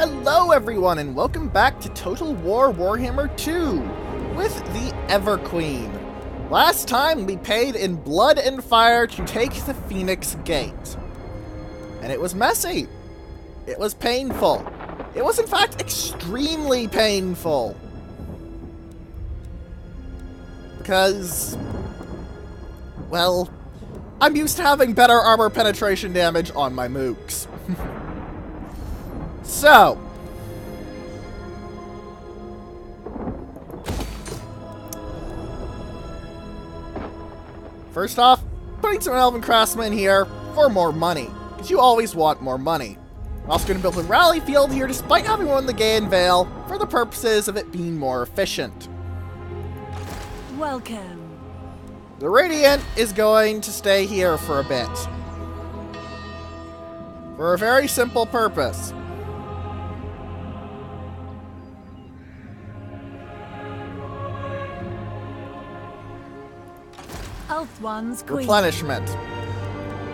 Hello everyone and welcome back to Total War Warhammer 2 with the Everqueen. Last time we paid in blood and fire to take the Phoenix Gate. And it was messy. It was painful. It was in fact extremely painful. Because, well, I'm used to having better armor penetration damage on my mooks. So, first off, putting some Elven Craftsmen here for more money, because you always want more money. I'm also going to build a rally field here despite having won the Gain Vale for the purposes of it being more efficient. Welcome. The Radiant is going to stay here for a bit. For a very simple purpose. Elf One's Queen. Replenishment.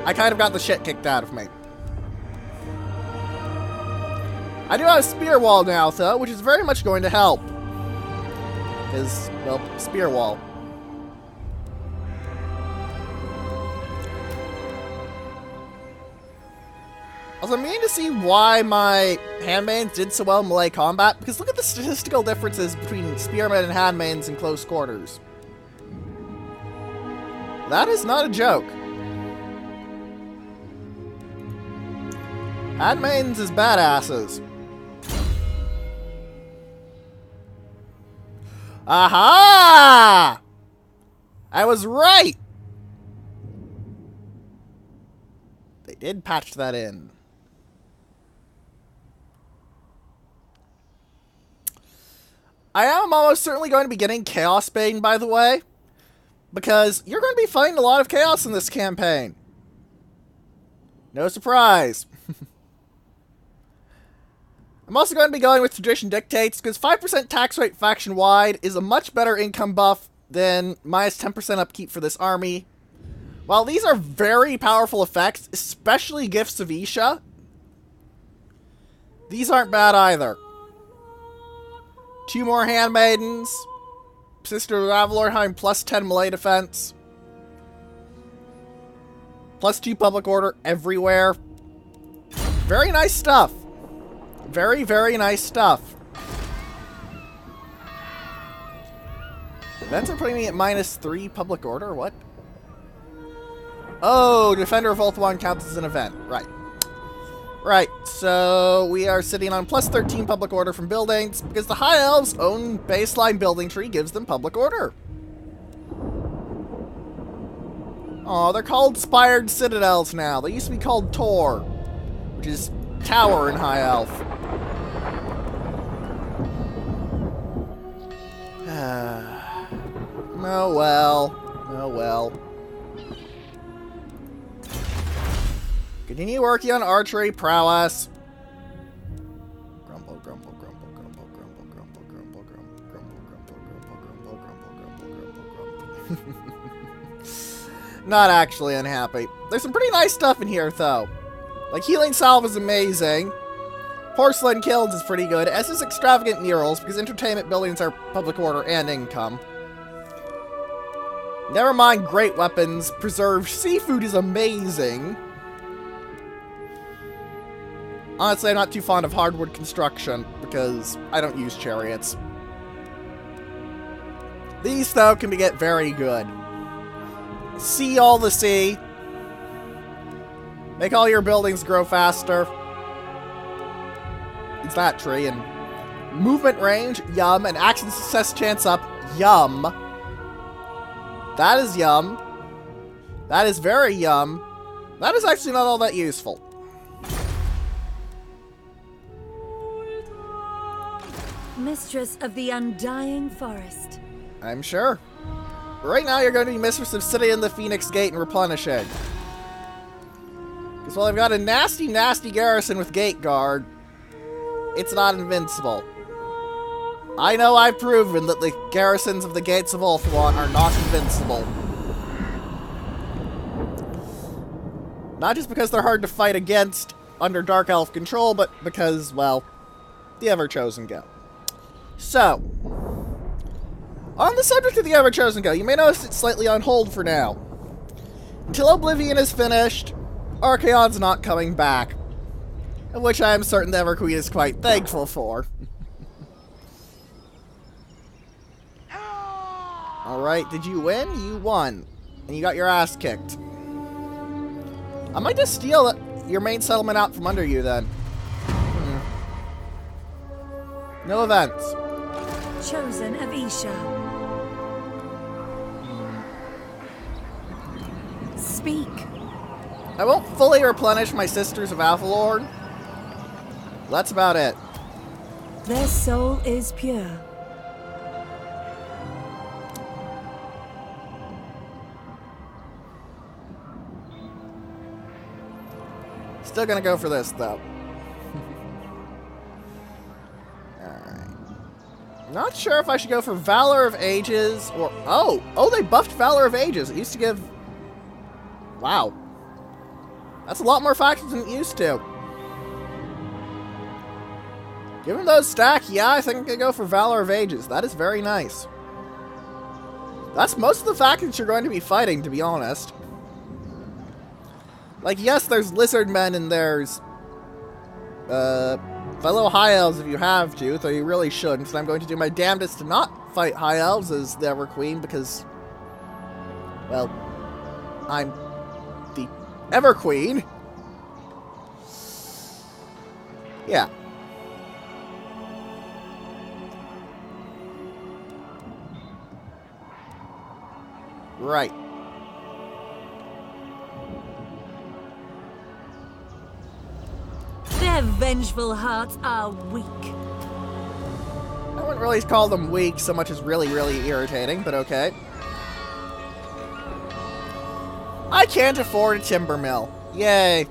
I kind of got the shit kicked out of me. I do have a spear wall now, though, which is very much going to help. Because, well, spear wall. Also, I'm beginning to see why my Handmaidens did so well in melee combat, because look at the statistical differences between Spearmen and Handmaidens in close quarters. That is not a joke. Handmaidens is badasses. Aha! I was right! They did patch that in. I am almost certainly going to be getting Chaos Bane, by the way. Because you're going to be fighting a lot of chaos in this campaign. No surprise. I'm also going to be going with Tradition Dictates, because 5% tax rate faction-wide is a much better income buff than minus 10% upkeep for this army. While these are very powerful effects, especially Gifts of Isha, these aren't bad either. 2 more Handmaidens. Sister of Avalor having plus 10 melee defense. Plus 2 public order everywhere. Very nice stuff. Very, very nice stuff. Events are putting me at minus 3 public order? What? Oh, Defender of Ulthuan counts as an event. Right. Right, so we are sitting on plus 13 public order from buildings, because the High Elves' own baseline building tree gives them public order. Oh, they're called Spired Citadels now. They used to be called Tor, which is Tower in High Elf. Oh well. Oh well. Continue working on archery prowess. Grumble, grumble, grumble, grumble, grumble, grumble, grumble, grumble, grumble, grumble, grumble, grumble, grumble, grumble. Not actually unhappy. There's some pretty nice stuff in here, though. Like, Healing Salve is amazing. Porcelain Kilns is pretty good, as is Extravagant Murals, because entertainment buildings are public order and income. Never mind Great Weapons. Preserved Seafood is amazing. Honestly, I'm not too fond of hardwood construction, because I don't use chariots. These, though, can get very good. See all the sea. Make all your buildings grow faster. It's that tree, and movement range, yum, and action success chance up, yum. That is yum. That is very yum. That is actually not all that useful. Mistress of the Undying Forest. I'm sure. But right now you're going to be Mistress of City in the Phoenix Gate and replenishing. Because while I've got a nasty, nasty garrison with Gate Guard, it's not invincible. I know I've proven that the garrisons of the Gates of Ulthuan are not invincible. Not just because they're hard to fight against under Dark Elf control, but because, well, the Ever-Chosen go. So, on the subject of the Ever-Chosen go, you may notice it's slightly on hold for now. Until Oblivion is finished, Archaon's not coming back. Which I am certain the Everqueen is quite thankful for. Alright, did you win? You won. And you got your ass kicked. I might just steal your main settlement out from under you then. No events. Chosen of Isha. Speak. I won't fully replenish my Sisters of Avalorn. That's about it. Their soul is pure. Still gonna go for this, though. Alright. Not sure if I should go for Valor of Ages or... Oh, they buffed Valor of Ages. It used to give... Wow. That's a lot more factions than it used to. Given those stack, yeah, I think I could go for Valor of Ages. That is very nice. That's most of the factions you're going to be fighting, to be honest. Like, yes, there's Lizardmen and there's fellow High Elves if you have to, though you really shouldn't, and I'm going to do my damnedest to not fight High Elves as the Everqueen, because, well, I'm the Everqueen. Yeah. Right. Their vengeful hearts are weak. I wouldn't really call them weak so much as really, really irritating, but okay. I can't afford a timber mill. Yay.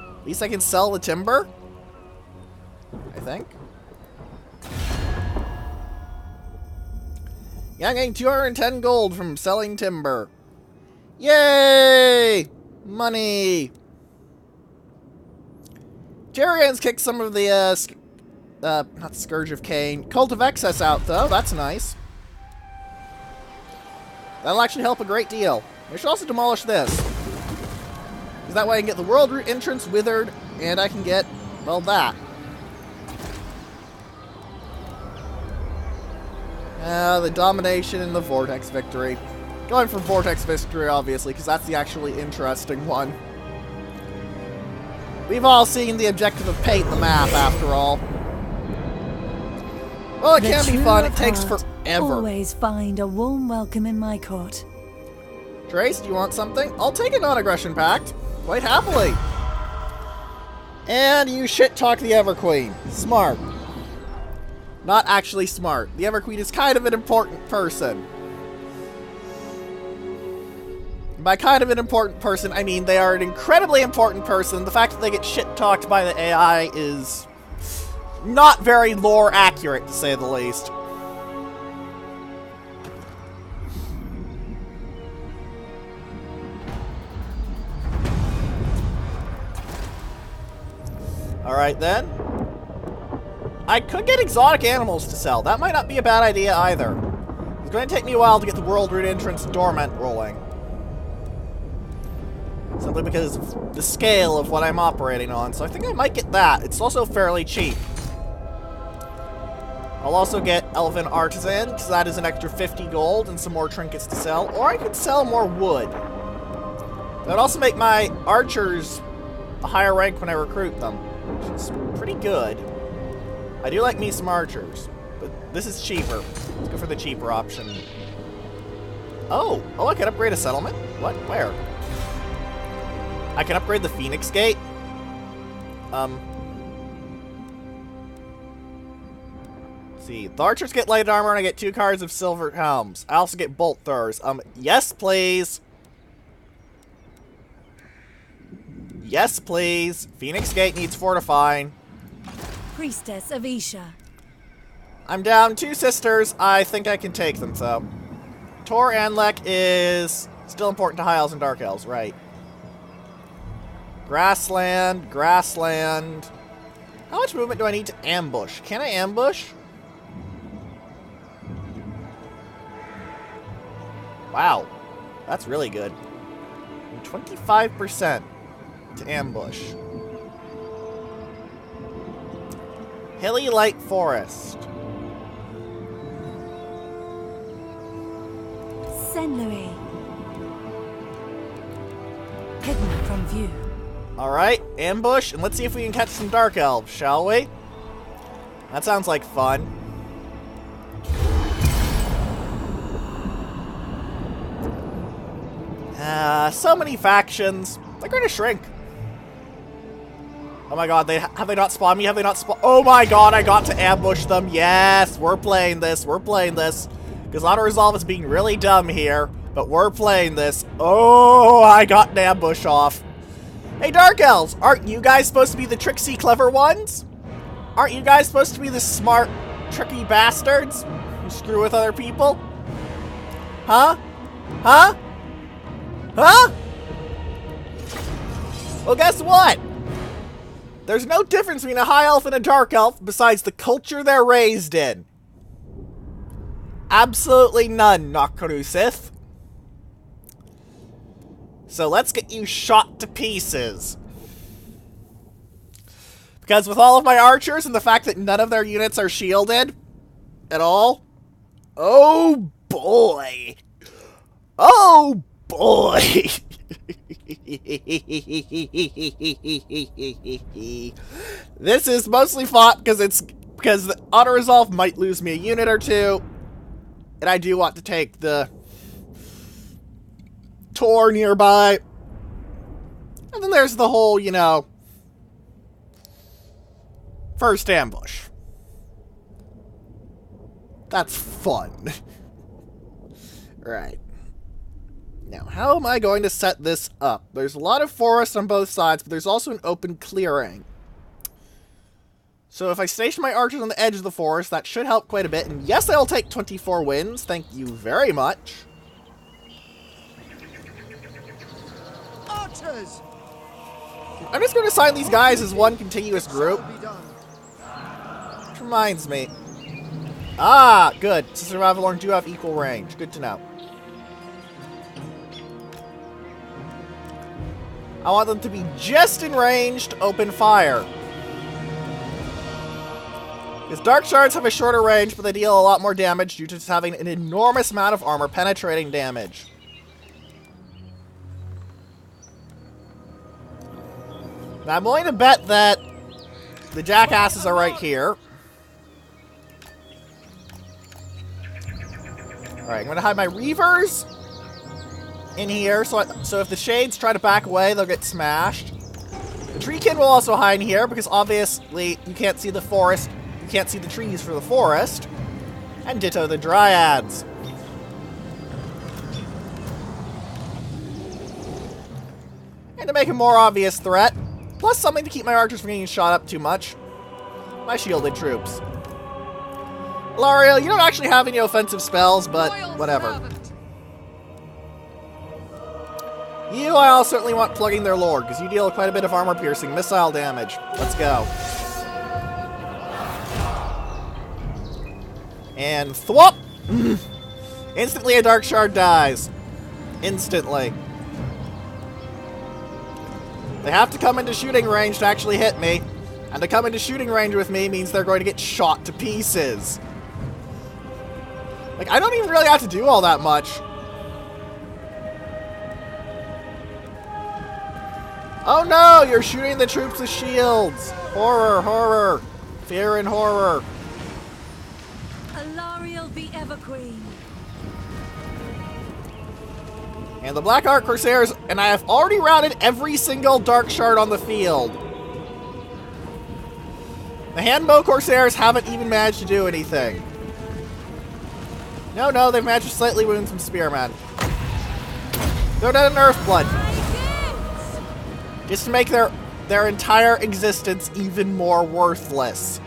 At least I can sell the timber, I think. Yeah, I'm getting 210 gold from selling timber. Yay! Money! Jarian's kicked some of the, not Scourge of Cain. Cult of Excess out, though. That's nice. That'll actually help a great deal. We should also demolish this. Because that way I can get the World Root entrance withered, and I can get, well, that. The domination and the Vortex victory. Going for Vortex victory, obviously, because that's the actually interesting one. We've all seen the objective of paint the map, after all. Well, it can be fun. It takes forever. Always find a warm welcome in my court. Trace, do you want something? I'll take a non-aggression pact. Quite happily. And you shit-talk the Everqueen. Smart. Not actually smart. The Everqueen is kind of an important person. By kind of an important person, I mean they are an incredibly important person. The fact that they get shit-talked by the AI is not very lore accurate, to say the least. Alright then. I could get exotic animals to sell. That might not be a bad idea either. It's going to take me a while to get the World Root entrance dormant rolling. Simply because of the scale of what I'm operating on. So I think I might get that. It's also fairly cheap. I'll also get Elven Artisan, because that is an extra 50 gold and some more trinkets to sell. Or I could sell more wood. That would also make my archers a higher rank when I recruit them, which is pretty good. I do like me some archers, but this is cheaper. Let's go for the cheaper option. Oh, I can upgrade a settlement? What? Where? I can upgrade the Phoenix Gate? Let's see. The archers get light armor and I get 2 cards of silver helms. I also get bolt throwers. Yes, please. Yes, please. Phoenix Gate needs fortifying. Priestess of Isha. I'm down 2 sisters. I think I can take them, though. Tor Anlek is still important to High Elves and Dark Elves, right? Grassland, grassland. How much movement do I need to ambush? Can I ambush? Wow, that's really good. 25% to ambush. Hilly Light Forest. Saint Louis. Hidden from view. Alright, ambush, and let's see if we can catch some Dark Elves, shall we? That sounds like fun. So many factions. They're going to shrink. Oh my god, have they not spawned me? Have they not spawned? Oh my god, I got to ambush them. Yes, we're playing this. We're playing this. Because auto-resolve is being really dumb here, but we're playing this. Oh, I got an ambush off. Hey, Dark Elves, aren't you guys supposed to be the tricksy, clever ones? Aren't you guys supposed to be the smart, tricky bastards who screw with other people? Huh? Huh? Huh? Well, guess what? There's no difference between a high elf and a dark elf besides the culture they're raised in. Absolutely none, Nakrusith. So let's get you shot to pieces. Because with all of my archers and the fact that none of their units are shielded at all, oh boy. Oh boy. This is mostly fought because the auto-resolve might lose me a unit or two. And I do want to take the Tor nearby. And then there's the whole, you know, first ambush. That's fun. Right. Now, how am I going to set this up? There's a lot of forest on both sides, but there's also an open clearing. So if I station my archers on the edge of the forest, that should help quite a bit. And yes, I'll take 24 wins. Thank you very much. Archers! I'm just going to assign these guys as one continuous group. Which reminds me. Ah, good. Survivalorn do have equal range. Good to know. I want them to be just in range to open fire. Because Darkshards have a shorter range, but they deal a lot more damage due to just having an enormous amount of armor penetrating damage. Now I'm willing to bet that the jackasses are right here. Alright, I'm going to hide my Reavers in here, so if the Shades try to back away, they'll get smashed. The Treekin will also hide in here, because obviously you can't see the forest, you can't see the trees for the forest. And ditto the Dryads. And to make a more obvious threat, plus something to keep my archers from getting shot up too much, my shielded troops. Alarielle, you don't actually have any offensive spells, but whatever. You, I'll certainly want plugging their lord, because you deal quite a bit of armor-piercing missile damage. Let's go. And thwop! Instantly a Darkshard dies. Instantly. They have to come into shooting range to actually hit me. And to come into shooting range with me means they're going to get shot to pieces. Like, I don't even really have to do all that much. Oh no, you're shooting the troops with shields. Horror, horror. Fear and horror. Alarielle The Everqueen. And the Black Ark Corsairs, and I have already routed every single Darkshard on the field. The Handmaiden Corsairs haven't even managed to do anything. No, they've managed to slightly wound some spearmen. They're dead in Earthblood. Just to make their entire existence even more worthless.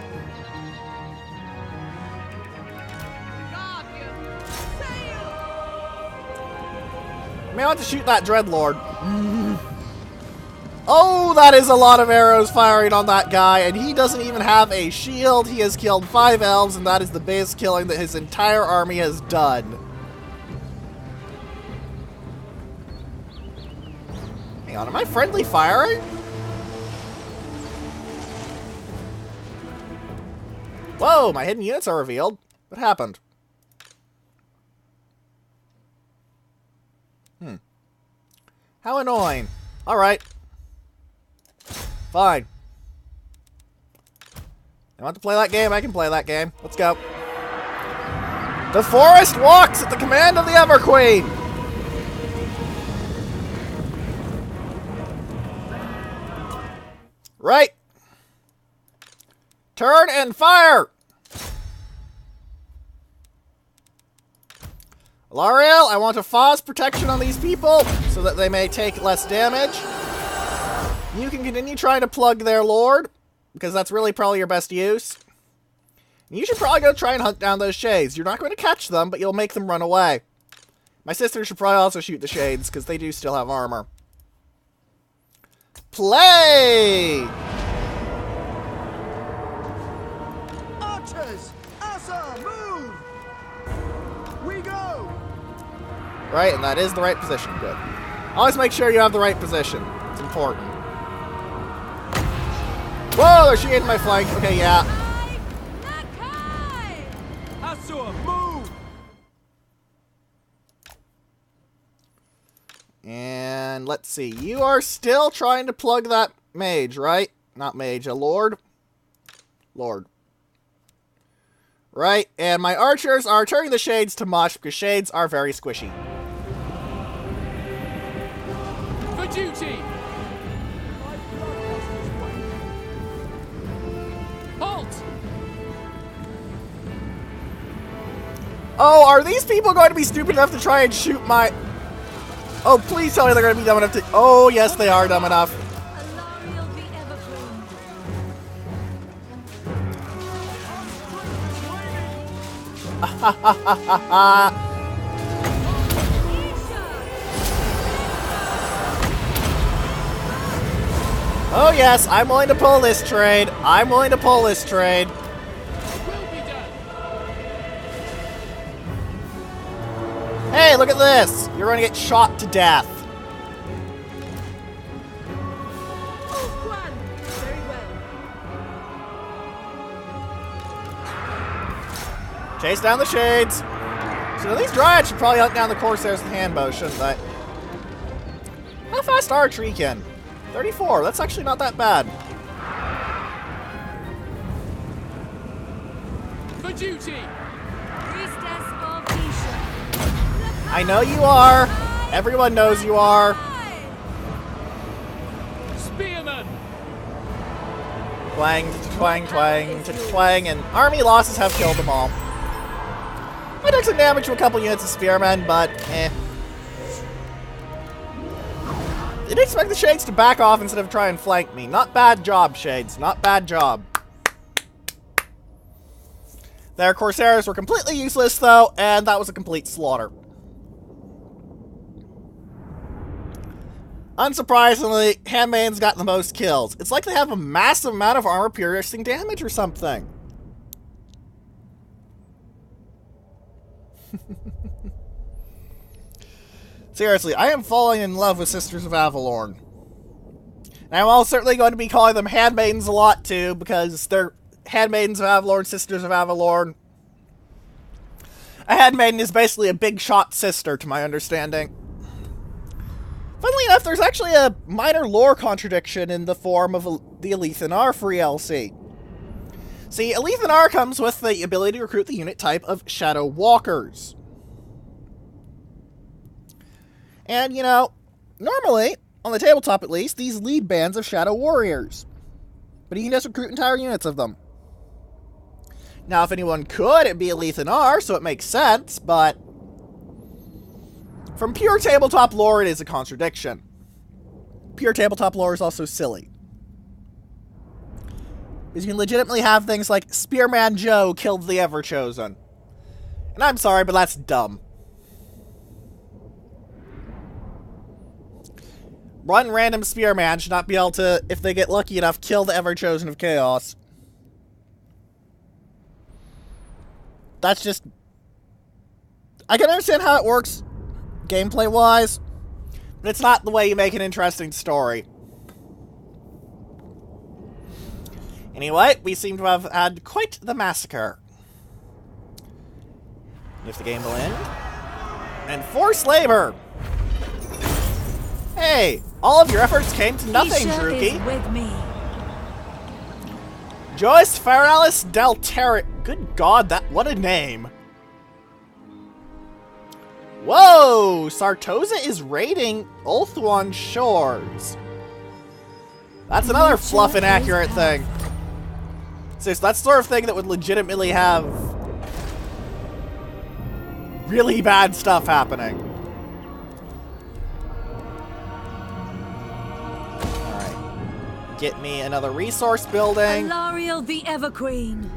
I may want to shoot that Dreadlord. Oh, that is a lot of arrows firing on that guy, and he doesn't even have a shield. He has killed 5 elves, and that is the biggest killing that his entire army has done. Hang on, am I friendly firing? Whoa, my hidden units are revealed. What happened? How annoying. Alright. Fine. I want to play that game, I can play that game. Let's go. The forest walks at the command of the Everqueen! Right. Turn and fire! Alarielle, I want to Foz protection on these people so that they may take less damage. You can continue trying to plug their lord, because that's really probably your best use. And you should probably go try and hunt down those shades. You're not going to catch them, but you'll make them run away. My sister should probably also shoot the shades, because they do still have armor. Play! Archers! Asa, move! We go! Right, and that is the right position. Good. Always make sure you have the right position. It's important. Whoa, they're shooting my flank. Okay, yeah. Asa, move! And let's see. You are still trying to plug that mage, right? Not mage, a lord. Lord. Right, and my archers are turning the shades to mush because shades are very squishy. For duty! Halt! Oh, are these people going to be stupid enough to try and shoot my... Oh, please tell me they're going to be dumb enough to... Oh, yes, they are dumb enough. Alarielle The Everqueen. Ha ha ha ha ha. Oh yes, I'm willing to pull this trade. I'm willing to pull this trade. Hey, look at this. You're going to get shot to death. Chase down the shades. So these dryads should probably hunt down the corsairs with handbow, shouldn't they? How fast are Treekin? 34. That's actually not that bad. For duty! Priestess of Isha. I know you are. Everyone knows you are. Spearman! Twang, twang, twang, twang, and army losses have killed them all. I took some damage to a couple units of spearmen, but eh. Didn't expect the shades to back off instead of try and flank me. Not bad job, shades. Not bad job. Their corsairs were completely useless, though, and that was a complete slaughter. Unsurprisingly, Handmaiden's got the most kills. It's like they have a massive amount of armor-piercing damage or something. Seriously, I am falling in love with Sisters of Avalorn. And I'm all certainly going to be calling them Handmaidens a lot, too, because they're Handmaidens of Avalorn, Sisters of Avalorn. A Handmaiden is basically a big shot sister, to my understanding. Funnily enough, there's actually a minor lore contradiction in the form of the Alethanar free LC. See, Alethanar comes with the ability to recruit the unit type of Shadow Walkers. And, you know, normally, on the tabletop at least, these lead bands of Shadow Warriors. But you can just recruit entire units of them. Now, if anyone could, it'd be Alethanar, so it makes sense, but from pure tabletop lore, it is a contradiction. Pure tabletop lore is also silly. Because you can legitimately have things like Spearman Joe killed the Everchosen. And I'm sorry, but that's dumb. one random spearman should not be able to, if they get lucky enough, kill the Ever-Chosen of Chaos. That's just... I can understand how it works gameplay-wise, but it's not the way you make an interesting story. Anyway, we seem to have had quite the massacre. If the game will end. And forced labor! Hey, all of your efforts came to nothing, Isha Druki. is with me. Joyce Feralis Del Terra. Good God, what a name. Whoa! Sartosa is raiding Ulthuan shores. That's another fluff and accurate thing. So that's the sort of thing that would legitimately have really bad stuff happening. Alright. Get me another resource building. Alarielle The Everqueen.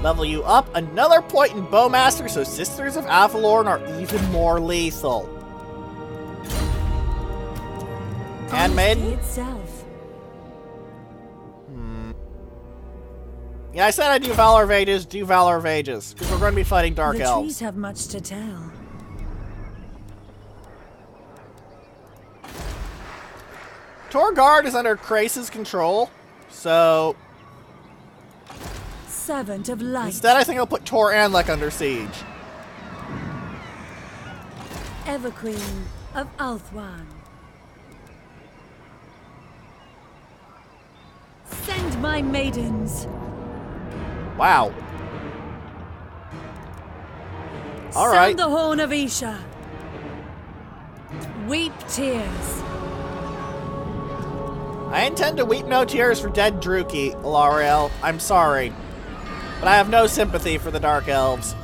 Level you up another point in Bowmaster so Sisters of Avalorn are even more lethal. Handmaiden? Itself. Yeah, I said I'd do Valor of Ages, do Valor of Ages. Because we're going to be fighting Dark The Elves. trees have much to tell. Torgard is under Krace's control, so... Servant of light. Instead, I think I'll put Tor Anlek under siege. Everqueen of Ulthuan. Send my maidens. Wow. Alright. Sound the horn of Isha. Weep tears. I intend to weep no tears for dead Druki, Alarielle. I'm sorry. But I have no sympathy for the Dark Elves.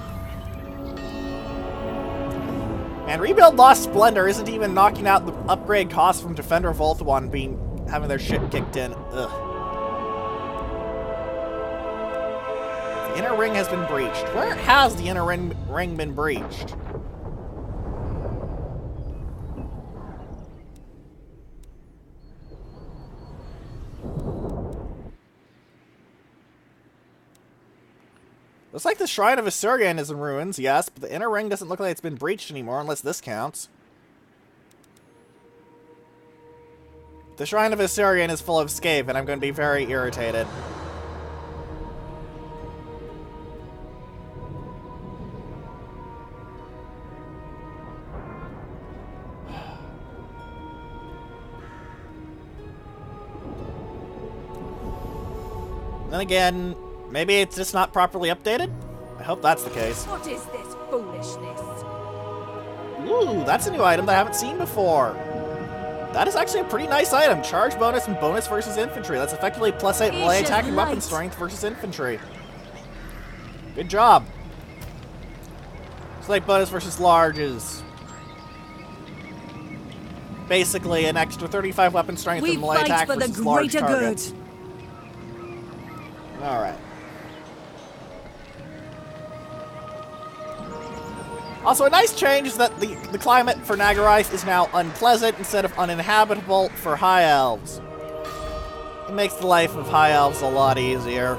And Rebuild Lost Splendor isn't even knocking out the upgrade costs from Defender of Ulthuan having their shit kicked in. Ugh. The inner ring has been breached. Where has the inner ring been breached? Looks like the Shrine of Asurian is in ruins, yes, but the inner ring doesn't look like it's been breached anymore, unless this counts. The Shrine of Asurian is full of scave, and I'm going to be very irritated. Then again, maybe it's just not properly updated? I hope that's the case. What is this foolishness? Ooh, that's a new item that I haven't seen before. That is actually a pretty nice item. Charge bonus and bonus versus infantry. That's effectively +8 melee attack and weapon strength versus infantry. Good job. Slight bonus versus larges. Basically an extra 35 weapon strength We and melee fight attack for the versus large greater targets. good. Alright. Also, a nice change is that the climate for Nagarath is now unpleasant instead of uninhabitable for High Elves. It makes the life of High Elves a lot easier.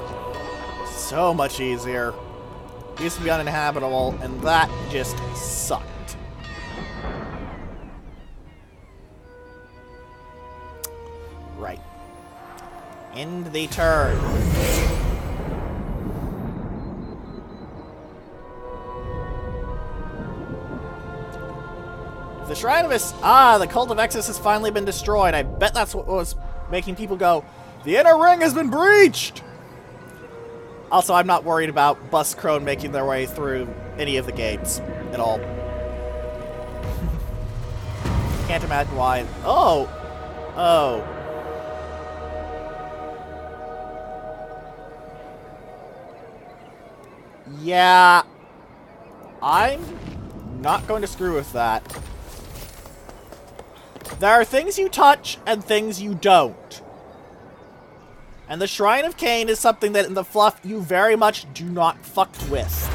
So much easier. It used to be uninhabitable, and that just sucked. Right. End the turn. The Shrine of the Cult of Exodus has finally been destroyed. I bet that's what was making people go, the inner ring has been breached! Also, I'm not worried about Bust Crone making their way through any of the gates at all. Can't imagine why. Oh! Oh. Yeah. I'm not going to screw with that. There are things you touch and things you don't. And the Shrine of Cain is something that in the fluff you very much do not fuck with.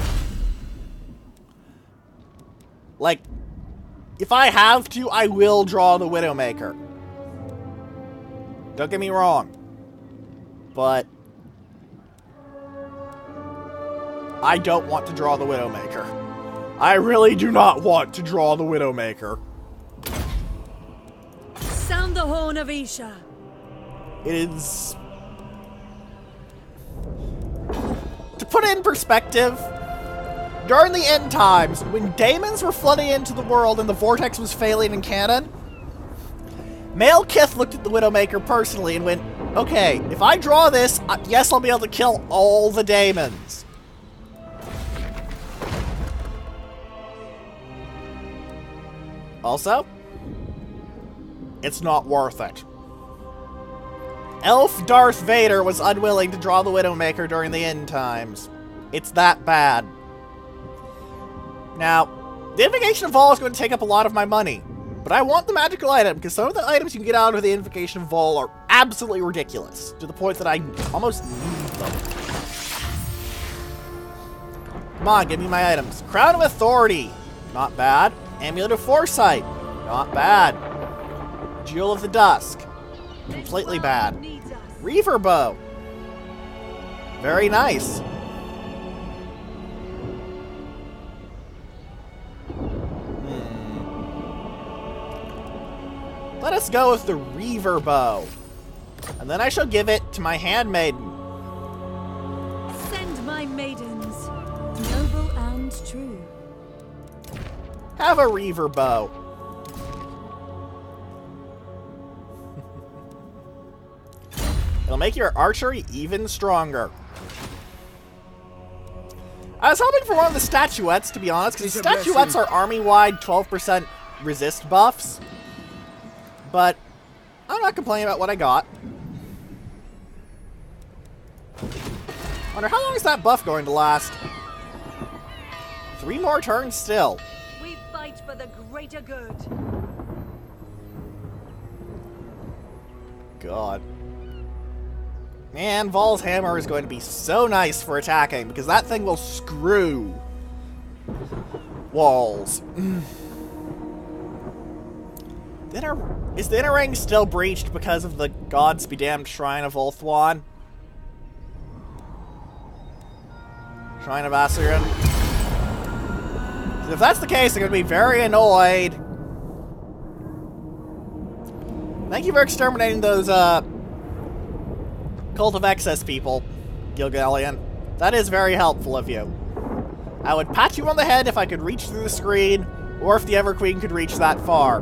Like, if I have to, I will draw the Widowmaker. Don't get me wrong. But I don't want to draw the Widowmaker. I really do not want to draw the Widowmaker. Sound the horn of Isha. It is... To put it in perspective, during the end times, when daemons were flooding into the world and the vortex was failing in canon, Malekith looked at the Widowmaker personally and went, okay, if I draw this, yes, I'll be able to kill all the daemons. Also, it's not worth it. Elf Darth Vader was unwilling to draw the Widowmaker during the end times. It's that bad. Now, the Invocation of Vol is going to take up a lot of my money, but I want the magical item, because some of the items you can get out of the Invocation of Vol are absolutely ridiculous, to the point that I almost need them. Come on, give me my items. Crown of Authority, not bad. Amulet of Foresight, not bad. Jewel of the Dusk, completely bad. Reaver Bow, very nice. Let us go with the Reaver Bow. And then I shall give it to my Handmaiden. Send my maidens, noble and true. Have a Reaver Bow. It'll make your archery even stronger. I was hoping for one of the statuettes, to be honest, because statuettes are army-wide 12% resist buffs. But I'm not complaining about what I got. Wonder how long is that buff going to last? 3 more turns still. We fight for the greater good. God. Man, Vol's hammer is going to be so nice for attacking, because that thing will screw walls. Is the inner ring still breached because of the gods be damned Shrine of Ulthuan? Shrine of Assyrian? If that's the case, I'm going to be very annoyed. Thank you for exterminating those, Cult of Excess people, Gilgallion. That is very helpful of you. I would pat you on the head if I could reach through the screen, or if the Everqueen could reach that far.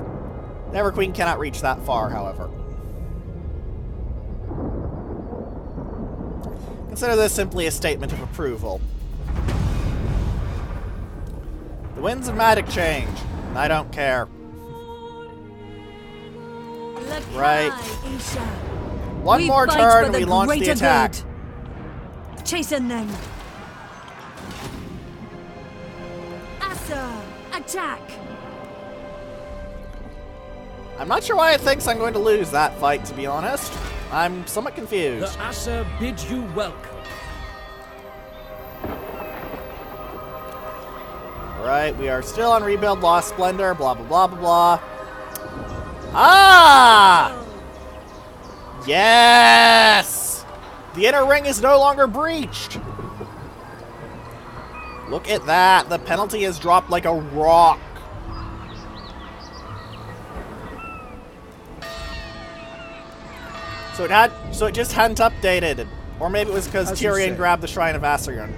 The Everqueen cannot reach that far, however. Consider this simply a statement of approval. The winds of magic change, and I don't care. Right. One more turn and we launch the attack. Chasten them. Asa, attack. I'm not sure why it thinks I'm going to lose that fight, to be honest. I'm somewhat confused. The Asa bid you welcome. Alright, we are still on Rebuild Lost Splendor, blah blah blah blah blah. Ah! Yes! The inner ring is no longer breached! Look at that, the penalty has dropped like a rock. So it just hadn't updated. Or maybe it was because Tyrion grabbed the Shrine of Assyrian.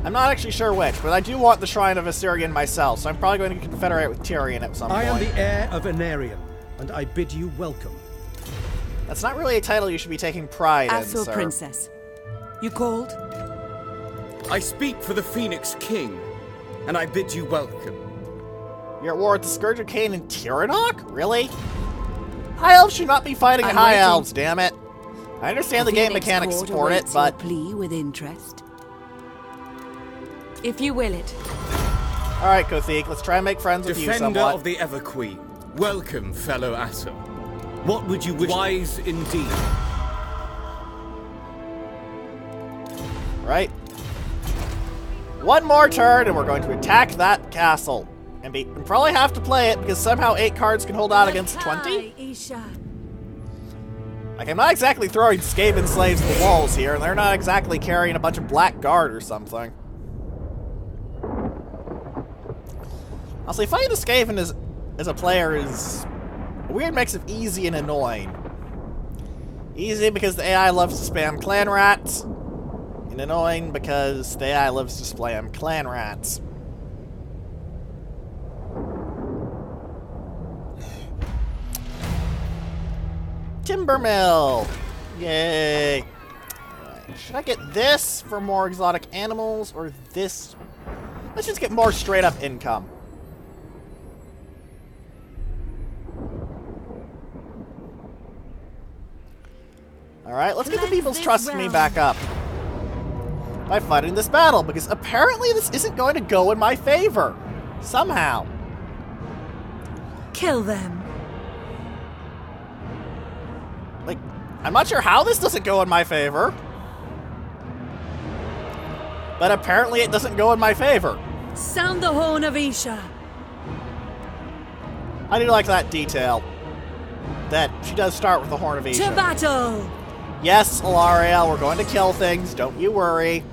I'm not actually sure which, but I do want the Shrine of Assyrian myself, so I'm probably going to confederate with Tyrion at some point. I am the heir of Anarion, and I bid you welcome. That's not really a title you should be taking pride in, Asur sir. Princess. You called? I speak for the Phoenix King, and I bid you welcome. You're at war with the Scourge of Cain and Tyrannok? Really? High Elves should not be fighting High Elves, damn it. I understand the game mechanics support it, but... plea with interest. If you will it. Alright, Kothik, let's try and make friends with you Defender somewhat. of the Everqueen, welcome, fellow Asa. What would you wish? Wise indeed. Right. One more turn, and we're going to attack that castle. And probably have to play it because somehow 8 cards can hold out against 20? Isha. Like, I'm not exactly throwing Skaven slaves to the walls here, and they're not exactly carrying a bunch of blackguard or something. Honestly, fighting the Skaven as a player is a weird mix of easy and annoying. Easy because the AI loves to spam clan rats, and annoying because the AI loves to spam clan rats. Timbermill! Yay! Alright, should I get this for more exotic animals, or this? Let's just get more straight-up income. Alright, let's get the people's trust in me back up. By fighting this battle, because apparently this isn't going to go in my favor. Somehow. Kill them. Like, I'm not sure how this doesn't go in my favor. But apparently it doesn't go in my favor. Sound the horn of Isha. I do like that detail. That she does start with the Horn of Isha. To battle! Yes, Alarielle, we're going to kill things. Don't you worry.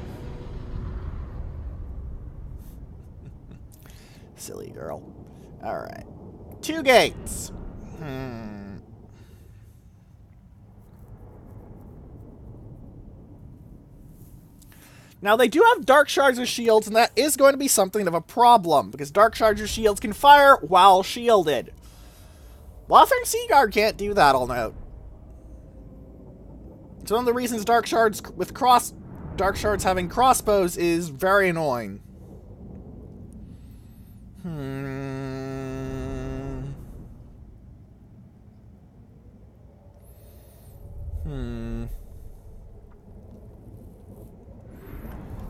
Silly girl. Alright. 2 gates. Now, they do have Darkshards with shields, and that is going to be something of a problem, because Darkshards with shields can fire while shielded. Lothern Seaguard can't do that, I'll note. It's one of the reasons Darkshards having crossbows is very annoying.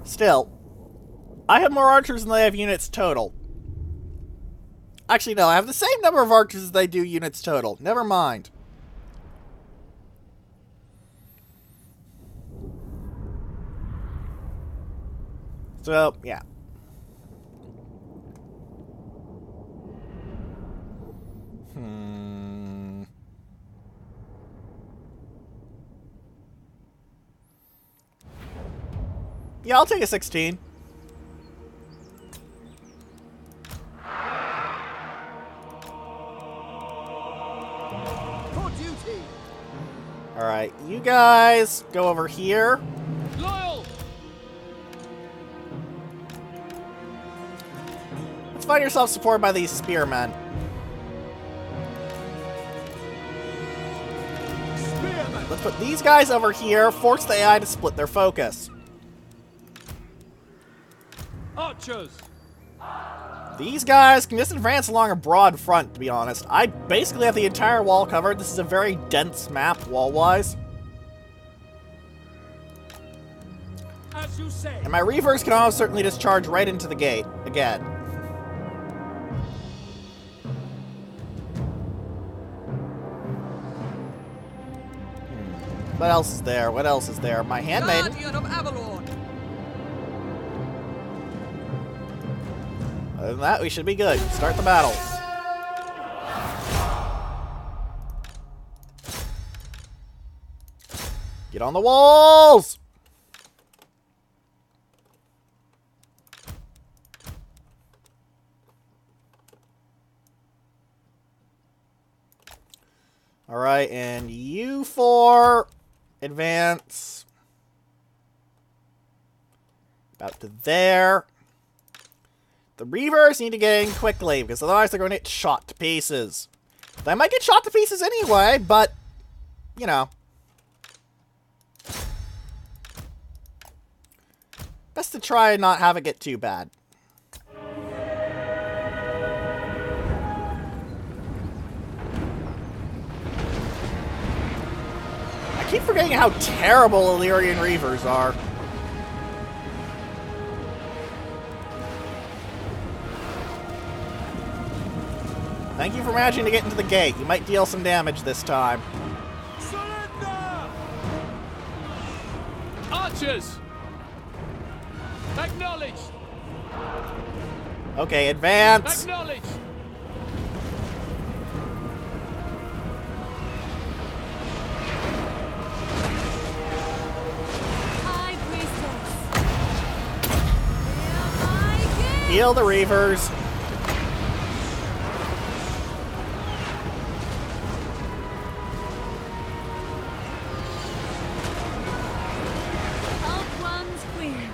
Still, I have more archers than they have units total. Actually, no, I have the same number of archers as they do units total. Never mind. So, yeah. Yeah, I'll take a 16. For duty. Alright, you guys go over here. Loyal! Let's find yourself supported by these spearmen. Spearman. Let's put these guys over here, force the AI to split their focus. Archers! These guys can just advance along a broad front, to be honest. I basically have the entire wall covered. This is a very dense map, wall-wise. As you say. And my Reavers can almost certainly just charge right into the gate, again. What else is there? What else is there? My Handmaiden. Guardian of Avalon. Other than that, we should be good. Start the battle. Get on the walls! Alright, and you four advance. About to there. The Reavers need to get in quickly, because otherwise they're going to get shot to pieces. They might get shot to pieces anyway, but, you know. Best to try and not have it get too bad. I keep forgetting how terrible Illyrian Reavers are. Thank you for managing to get into the gate. You might deal some damage this time. Surrender! Archers! Acknowledged! Okay, advance. Acknowledge. High priestess. Here I get. Heal the Reavers. Elf one's queen.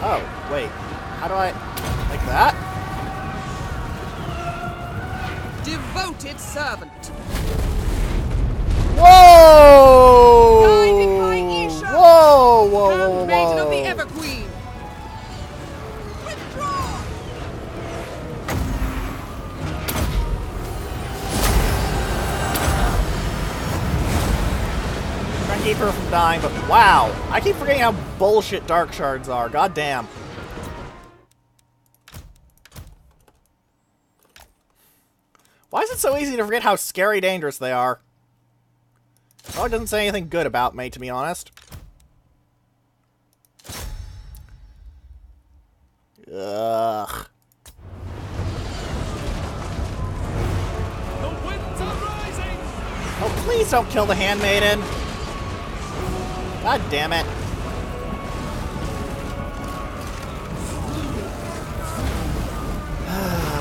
Oh, wait. How do I... like that? Devoted servant. Whoa! Guided by Isha. Whoa, whoa, whoa, whoa, Handmaiden of the whoa. Everqueen. Withdraw. Trying to keep her from dying, but wow. I keep forgetting how bullshit Darkshards are. God damn. Why is it so easy to forget how scary dangerous they are? Oh, it doesn't say anything good about me, to be honest. Ugh. The winds are rising. Oh, please don't kill the Handmaiden. God damn it.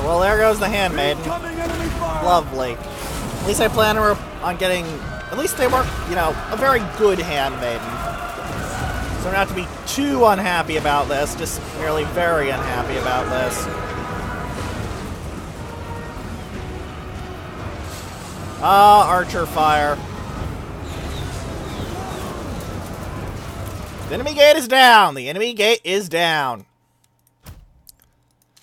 Well, there goes the Handmaiden. Coming enemy fire. Lovely. At least I plan on getting, at least they were, you know, a very good Handmaiden. So I don't have to be too unhappy about this, just merely very unhappy about this. Ah, archer fire. The enemy gate is down! The enemy gate is down.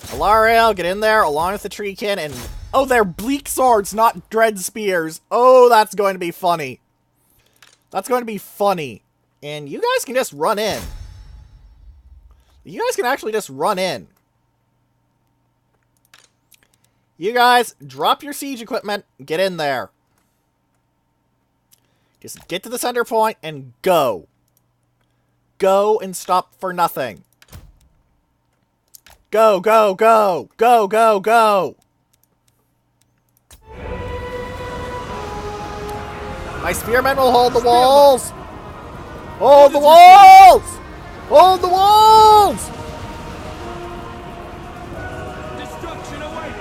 Alarielle, get in there along with the treekin and... oh, they're bleak swords, not dread spears. Oh, that's going to be funny. That's going to be funny. And you guys can just run in. You guys can actually just run in. You guys, drop your siege equipment, get in there. Just get to the center point and go. Go and stop for nothing. Go, go, go! Go, go, go! My spearmen will hold the walls! Hold the walls! Hold the walls! Destruction awaits.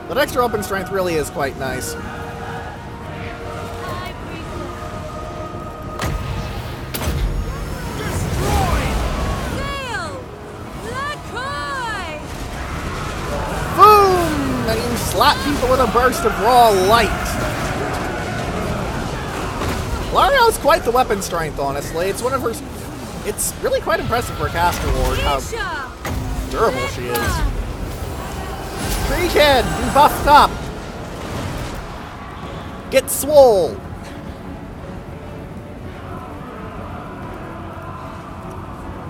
That extra open strength really is quite nice. High priestess. Sail! Lakoy! Boom! And you slap people with a burst of raw light. Larielle's quite the weapon strength, honestly. It's one of her... it's really quite impressive for a caster ward how Isha! durable she is. Tree Kid, you buffed up. Get swole.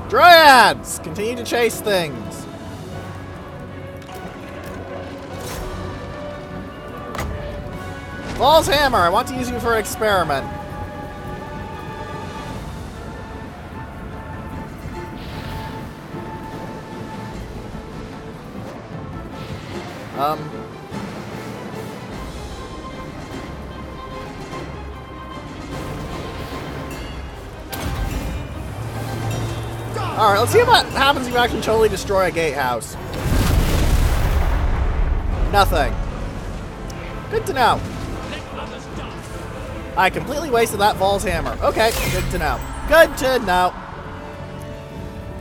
Dryads, continue to chase things. Ball's hammer, I want to use you for an experiment. Alright, let's see what happens if you actually totally destroy a gatehouse. Nothing. Good to know. I completely wasted that Vol's hammer. Okay, good to know. Good to know.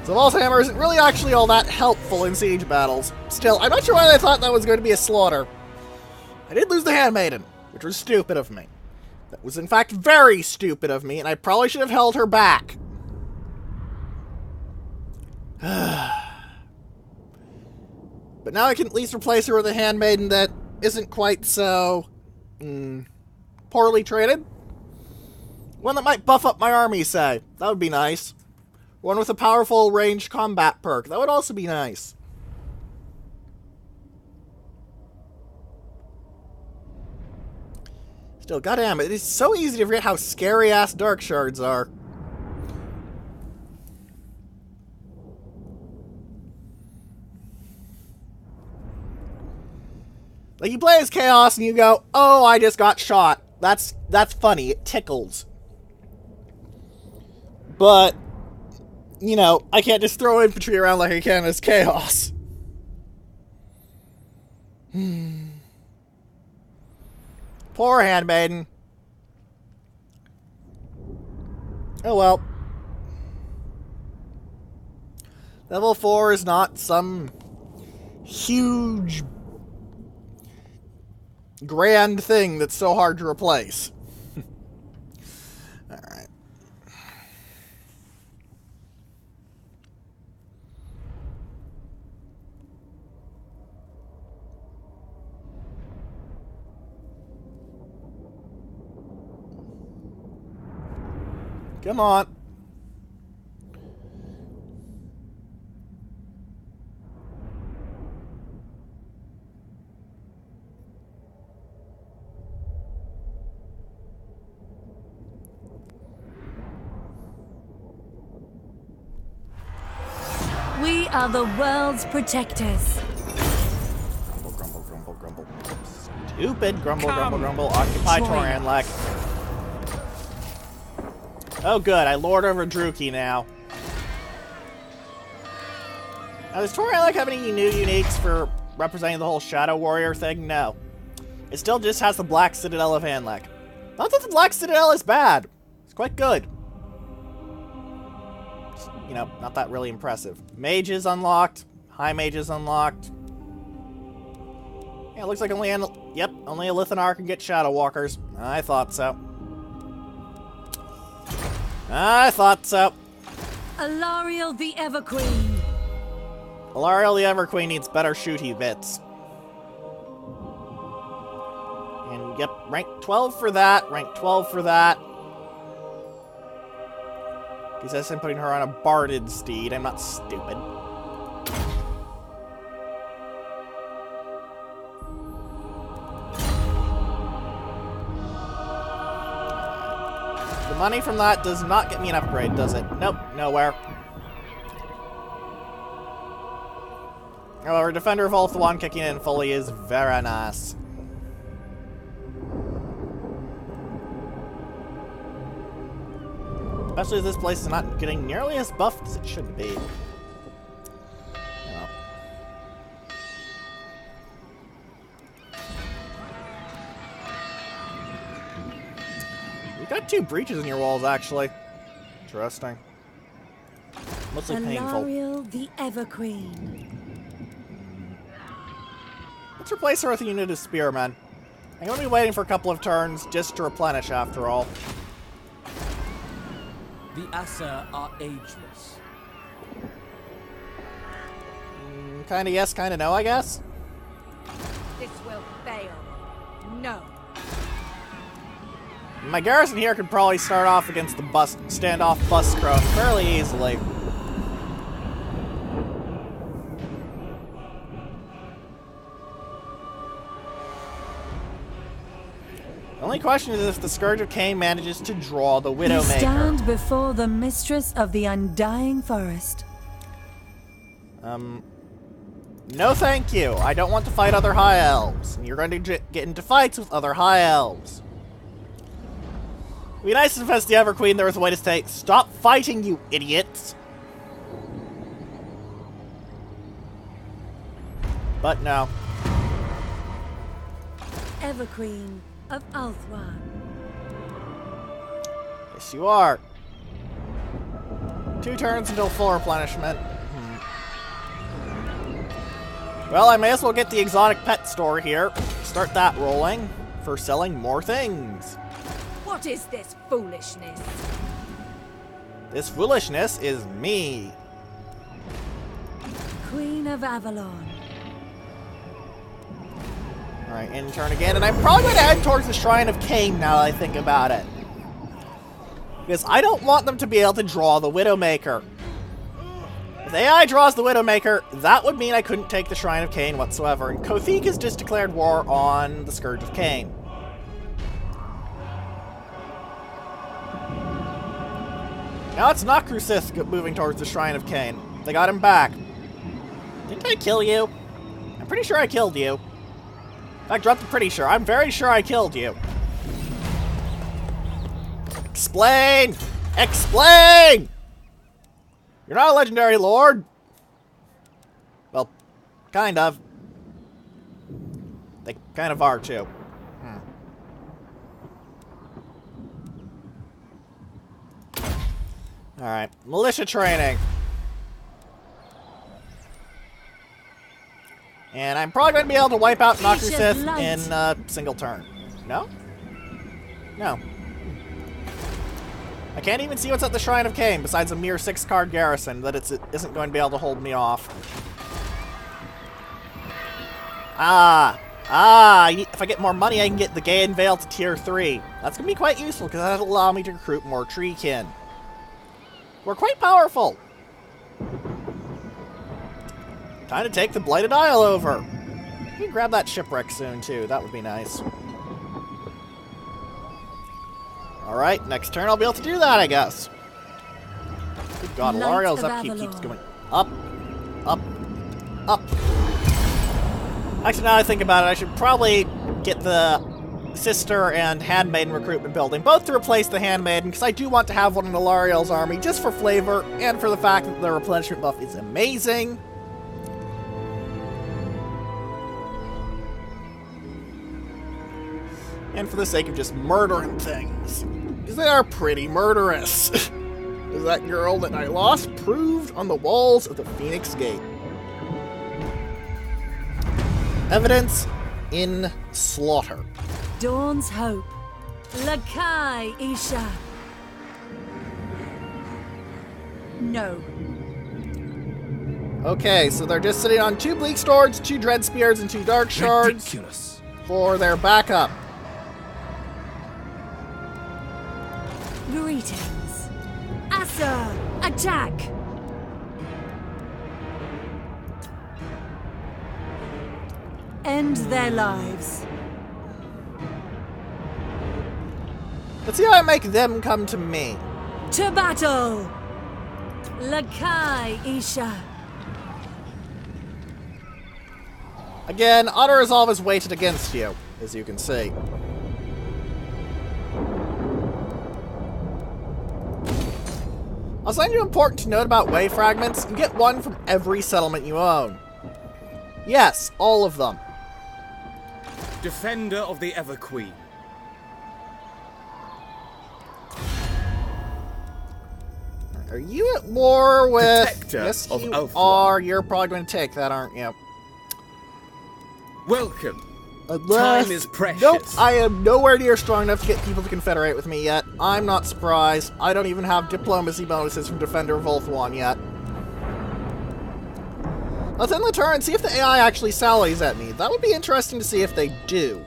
So Vol's hammer isn't really actually all that helpful in siege battles. Still, I'm not sure why they thought that was going to be a slaughter. I did lose the Handmaiden, which was stupid of me. That was in fact very stupid of me, and I probably should have held her back. But now I can at least replace her with a Handmaiden that isn't quite so... poorly traded. One that might buff up my army, say. That would be nice. One with a powerful ranged combat perk. That would also be nice. Still, goddamn, it is so easy to forget how scary-ass Darkshards are. Like, you play as Chaos and you go, oh, I just got shot. That's funny. It tickles. But, you know, I can't just throw infantry around like I can as Chaos. Poor Handmaiden. Oh well. Level 4 is not some huge grand thing that's so hard to replace. Alright. Come on. We are the world's protectors. Grumble, grumble, grumble, grumble. Stupid grumble, grumble, grumble. Occupy Toranlek. Oh good, I lord over Druki now. Now, does Toranlek have any new uniques for representing the whole Shadow Warrior thing? No. It still just has the Black Citadel of Handlek. Not that the Black Citadel is bad. It's quite good. Just, you know, not that really impressive. Mage is unlocked. High Mage is unlocked. Yeah, it looks like only a Lithanar can get Shadow Walkers. I thought so. I thought so. Alarielle the Everqueen. Alarielle the Everqueen needs better shooty bits. And yep, rank 12 for that, rank 12 for that. He says I'm putting her on a barded steed. I'm not stupid. The money from that does not get me an upgrade, does it? Nope, nowhere. However, Defender of Ulthuan kicking in fully is very nice. Especially as this place is not getting nearly as buffed as it should be. Well. You've got 2 breaches in your walls, actually. Interesting. Mostly painful. Alarielle the Everqueen. Let's replace her with a unit of spearmen. I'm going to be waiting for a couple of turns just to replenish after all. The Asa are ageless. Kinda yes, kinda no, I guess. This will fail. No. My garrison here could probably start off against the standoff bus crone fairly easily. The only question is if the Scourge of Cain manages to draw the You Widowmaker. stand before the mistress of the undying forest. No thank you. I don't want to fight other High Elves. And you're going to get into fights with other High Elves. It'd be nice if as the Everqueen there was a way to say, stop fighting, you idiots. But no. Everqueen of Ulthuan. Yes, you are. 2 turns until full replenishment. Well, I may as well get the exotic pet store here. Start that rolling for selling more things. What is this foolishness? This foolishness is me. Queen of Avalon. Alright, in turn again, and I'm probably going to head towards the Shrine of Cain now that I think about it. Because I don't want them to be able to draw the Widowmaker. If the AI draws the Widowmaker, that would mean I couldn't take the Shrine of Cain whatsoever, and Kothik has just declared war on the Scourge of Cain. Now it's Nakru moving towards the Shrine of Cain. They got him back. Didn't I kill you? I'm pretty sure I killed you. In fact, drop the pretty sure. I'm very sure I killed you. Explain! Explain! You're not a legendary lord. Well, kind of. They kind of are, too. Alright, militia training. And I'm probably going to be able to wipe out Nakru Sith in a single turn. No? No. I can't even see what's at the Shrine of Cain besides a mere 6-card garrison that it isn't going to be able to hold me off. If I get more money, I can get the Gaian Veil to tier 3. That's going to be quite useful because that'll allow me to recruit more treekin. We're quite powerful. Time to take the Blighted Isle over. You can grab that shipwreck soon, too. That would be nice. Alright, next turn I'll be able to do that, I guess. Good God, Alarielle's upkeep keeps going up, up, up. Actually, now I think about it, I should probably get the Sister and Handmaiden recruitment building, both to replace the Handmaiden, because I do want to have one in Alarielle's army, just for flavor, and for the fact that the replenishment buff is amazing. And for the sake of just murdering things. Because they are pretty murderous. As that girl that I lost proved on the walls of the Phoenix Gate. Evidence in slaughter. Dawn's hope. Lakai Isha. No. Okay, so they're just sitting on 2 Bleak Swords, 2 Dread Spears, and 2 Darkshards Ridiculous. for their backup. Greetings. Asa, attack! End their lives. Let's see how I make them come to me. To battle! Lakai Isha. Again, auto-resolve is weighted against you, as you can see. Also, important to note about way fragments, you get 1 from every settlement you own. Yes, all of them. Defender of the Everqueen. Are you at war with... Protector yes, of you Elfwine. are. You're probably going to take that, aren't you? Welcome. Unless... Time is precious. Nope, I am nowhere near strong enough to get people to confederate with me yet. I'm not surprised. I don't even have diplomacy bonuses from Defender of Ulthuan yet. Let's end the turn and see if the AI actually sallies at me. That would be interesting to see if they do.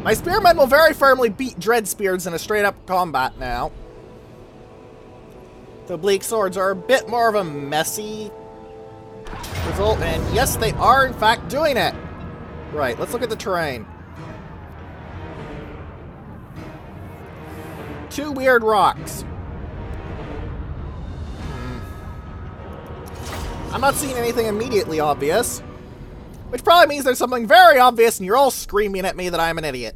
My spearmen will very firmly beat Dread Spears in a straight-up combat now. The Bleak Swords are a bit more of a messy result, and yes, they are in fact doing it. Right, let's look at the terrain. 2 weird rocks. I'm not seeing anything immediately obvious, which probably means there's something very obvious and you're all screaming at me that I'm an idiot.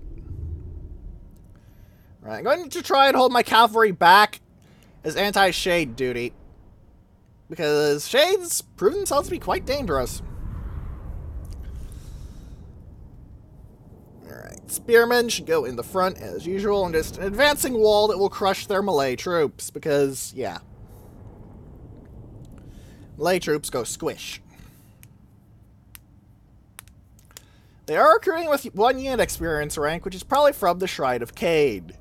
Right, I'm going to try and hold my cavalry back as anti-shade duty, because shades prove themselves to be quite dangerous. Alright, spearmen should go in the front as usual, and just an advancing wall that will crush their melee troops, because, yeah. Melee troops go squish. They are recruiting with 1 unit experience rank, which is probably from the Shrine of Cain.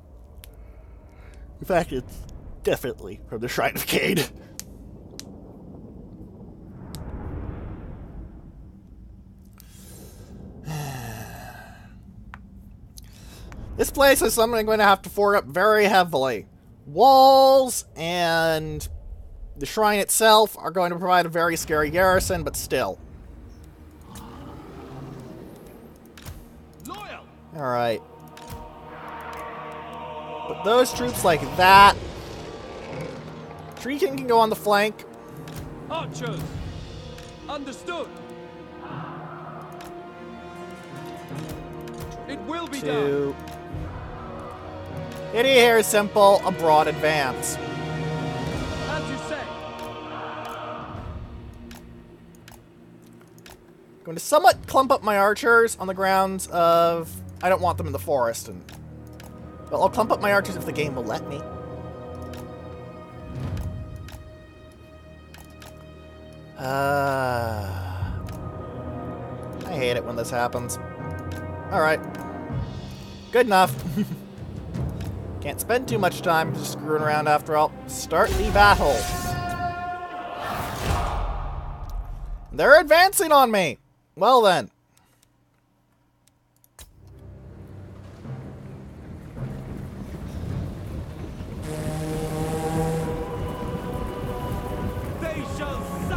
In fact, it's definitely from the Shrine of Cain. This place is something I'm going to have to fork up very heavily. Walls and the shrine itself are going to provide a very scary garrison, but still. Alright. Put those troops like that. Tree King can go on the flank. Archers! Understood! It will be done! Hitting here is simple, a broad advance. As you say! Going to somewhat clump up my archers on the grounds of I don't want them in the forest, but I'll clump up my archers if the game will let me. I hate it when this happens. Alright. Good enough. Can't spend too much time just screwing around after all. Start the battle. They're advancing on me. Well then.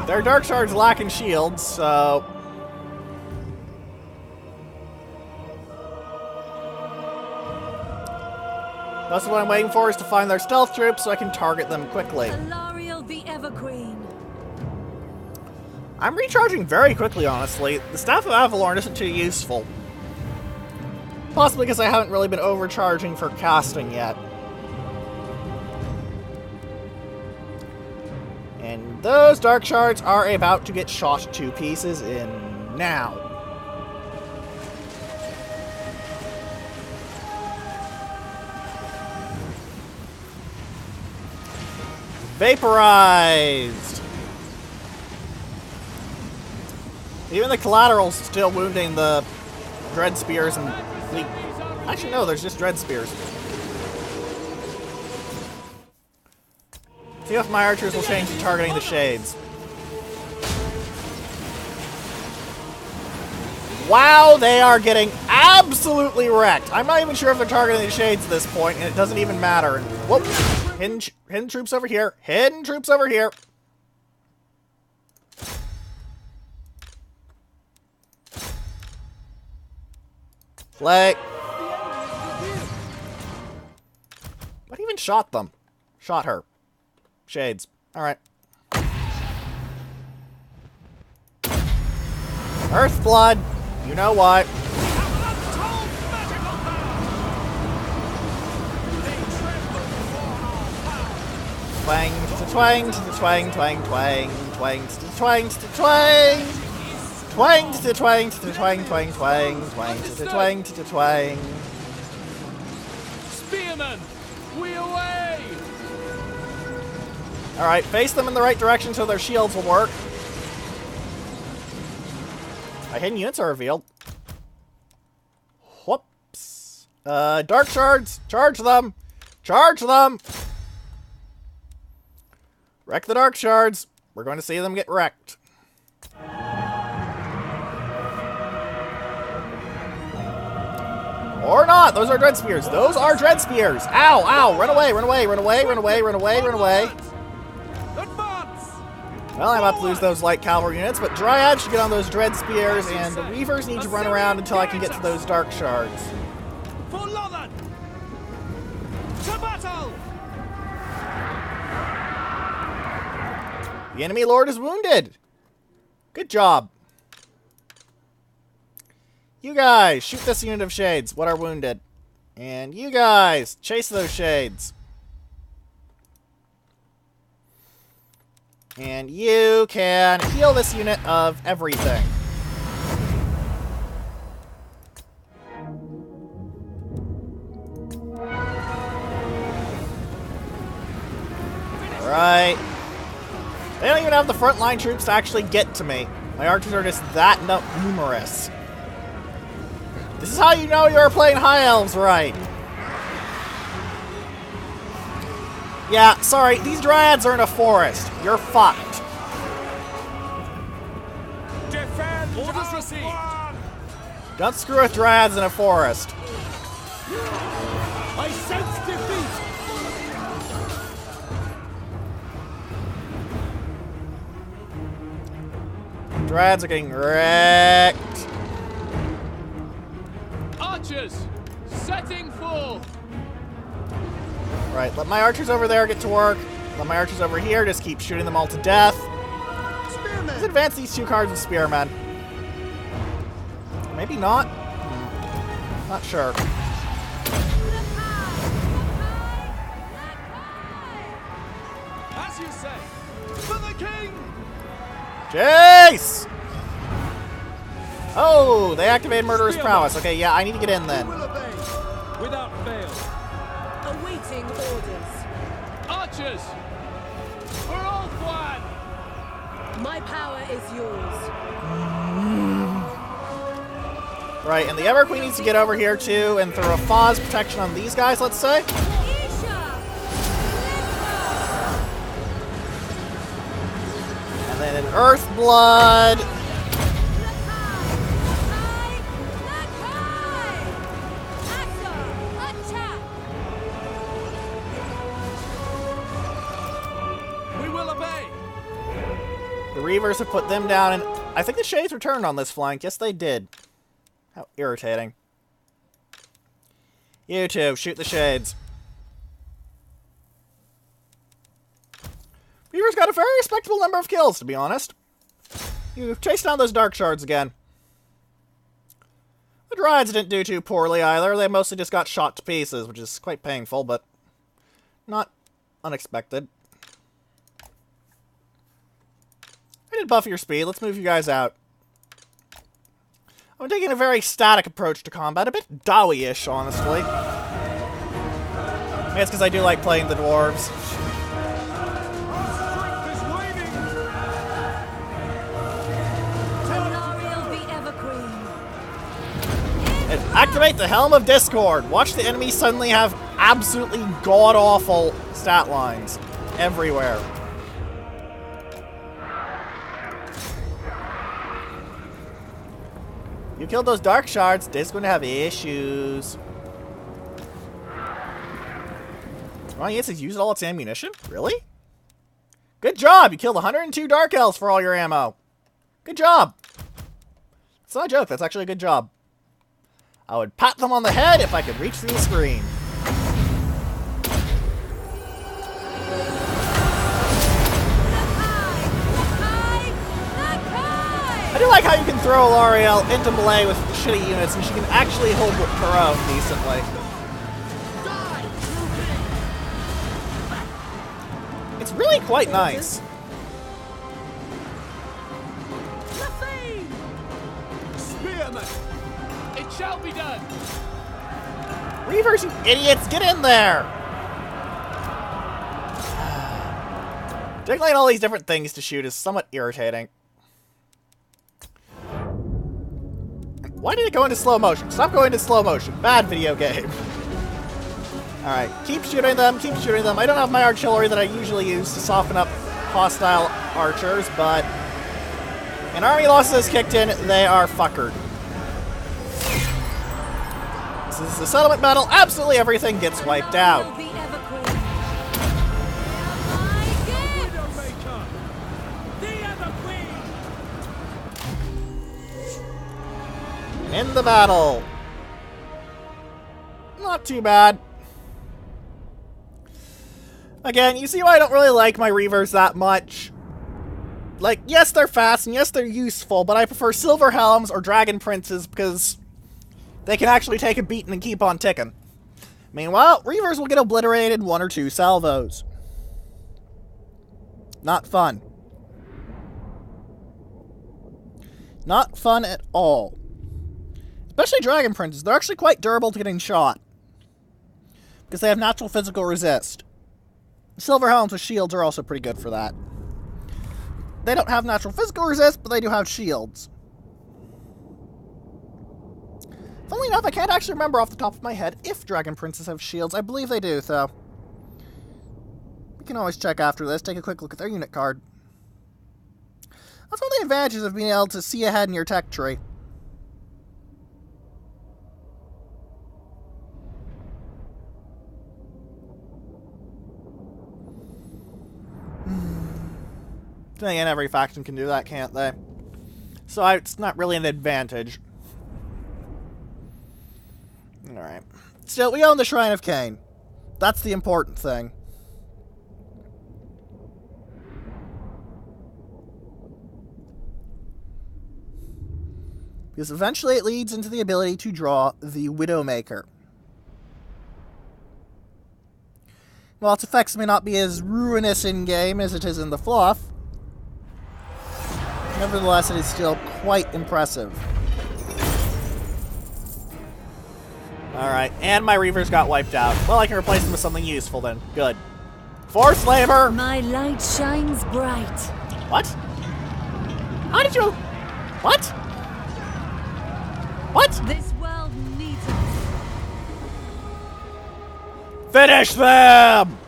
Their Darkshards lacking shields, so... That's what I'm waiting for, is to find their stealth troops so I can target them quickly. Alarielle The Everqueen. I'm recharging very quickly, honestly. The Staff of Avalorn isn't too useful. Possibly because I haven't really been overcharging for casting yet. And those Darkshards are about to get shot to pieces in now. Vaporized! Even the collateral's still wounding the Dread Spears and... Actually, no, there's just Dread Spears. See if my archers will change to targeting the shades. Wow, they are getting absolutely wrecked. I'm not even sure if they're targeting the shades at this point, and it doesn't even matter. Whoop! Hidden troops over here. Hidden troops over here. What even shot them? Shot her. Shades. Alright. Earthblood. You know what. Twang to twang to the twang twang twang twang to the twang to the twang twang to the twang to the twang twang twang twang to the twang to the twang. Spearmen, we away! Alright, face them in the right direction so their shields will work. My hidden units are revealed. Whoops. Darkshards, charge them! Charge them! Wreck the Darkshards. We're going to see them get wrecked. Or not! Those are Dread Spears. Those are Dread Spears! Ow! Ow! Run away! Run away! Run away! Run away! Run away! Run away! Advance! Well, I'm about to lose those light cavalry units, but Dryads should get on those Dread Spears, and the Reavers need to run around until I can get to those Darkshards. For Lothan! To battle! The enemy lord is wounded! Good job. You guys, shoot this unit of shades. What are wounded? And you guys, chase those shades. And you can heal this unit of everything. Right. They don't even have the frontline troops to actually get to me. My archers are just that numerous. This is how you know you're playing High Elves right. Yeah, sorry, these Dryads are in a forest. You're fucked. Defend! Orders received! Don't screw with Dryads in a forest. I sense defeat! Dryads are getting wrecked. Archers, setting forth! Right, let my archers over there get to work. Let my archers over here just keep shooting them all to death. Let's advance these 2 cards with spearmen. Maybe not. Not sure. As you say, for the king! Jace! Oh, they activated Murderous Prowess. Okay, yeah, I need to get in then. We will obey, without fail. Awaiting orders. Archers! For all one! My power is yours. Right, and the Everqueen needs to get over here too and throw a Foz protection on these guys, let's say. And then an Earthblood. We will obey! The Reavers have put them down, and I think the Shades returned on this flank. Yes, they did. How irritating. You two, shoot the Shades. Reavers got a very respectable number of kills, to be honest. You've chased down those Darkshards again. The Dryads didn't do too poorly either. They mostly just got shot to pieces, which is quite painful, but not unexpected. I did buff your speed. Let's move you guys out. I'm taking a very static approach to combat, a bit Dowie-ish, honestly. Maybe it's because I do like playing the dwarves. Strength is waning! Alarielle The Everqueen. And activate the Helm of Discord. Watch the enemy suddenly have absolutely god-awful stat lines everywhere. You killed those Darkshards, they're going to have issues. Well, yes, it's used all its ammunition? Really? Good job! You killed 102 Dark Elves for all your ammo. Good job! It's not a joke, that's actually a good job. I would pat them on the head if I could reach through the screen. I do like how you can throw Alarielle into melee with shitty units and she can actually hold her own decently. It's really quite nice. Spearmen! It shall be done! Reavers, you idiots, get in there! Juggling all these different things to shoot is somewhat irritating. Why did it go into slow motion? Stop going into slow motion. Bad video game. Alright, keep shooting them, keep shooting them. I don't have my artillery that I usually use to soften up hostile archers, but an army loss has kicked in, they are fuckered. This is the settlement battle, absolutely everything gets wiped out. The Everqueen. Widowmaker! The Everqueen! In the battle. Not too bad. Again, you see why I don't really like my Reavers that much. Like, yes, they're fast, and yes, they're useful, but I prefer Silver Helms or Dragon Princes because they can actually take a beating and keep on ticking. Meanwhile, Reavers will get obliterated 1 or 2 salvos. Not fun. Not fun at all. Especially Dragon Princes. They're actually quite durable to getting shot. Because they have natural physical resist. Silver Helms with shields are also pretty good for that. They don't have natural physical resist, but they do have shields. Funnily enough, I can't actually remember off the top of my head if Dragon Princes have shields. I believe they do, though. We can always check after this. Take a quick look at their unit card. That's one of the advantages of being able to see ahead in your tech tree. Then again, every faction can do that, can't they? So it's not really an advantage. Alright. Still, we own the Shrine of Cain. That's the important thing. Because eventually it leads into the ability to draw the Widowmaker. While its effects may not be as ruinous in-game as it is in the fluff, nevertheless it is still quite impressive. Alright, and my Reavers got wiped out. Well, I can replace them with something useful then. Good. Force labor! My light shines bright. What? How did you... What? What? This world needs us. Finish them!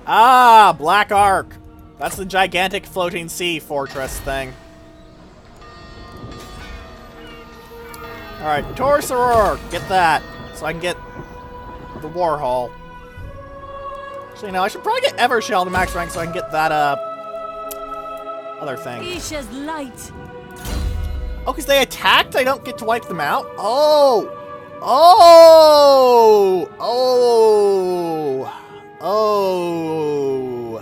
Ah, Black Ark. That's the gigantic floating sea fortress thing. Alright, Torsoror, get that. So I can get the Warhol. Actually, no, I should probably get Evershell to max rank so I can get that, other thing. Isha's light. Oh, because they attacked? I don't get to wipe them out? Oh! Oh! Oh! Oh!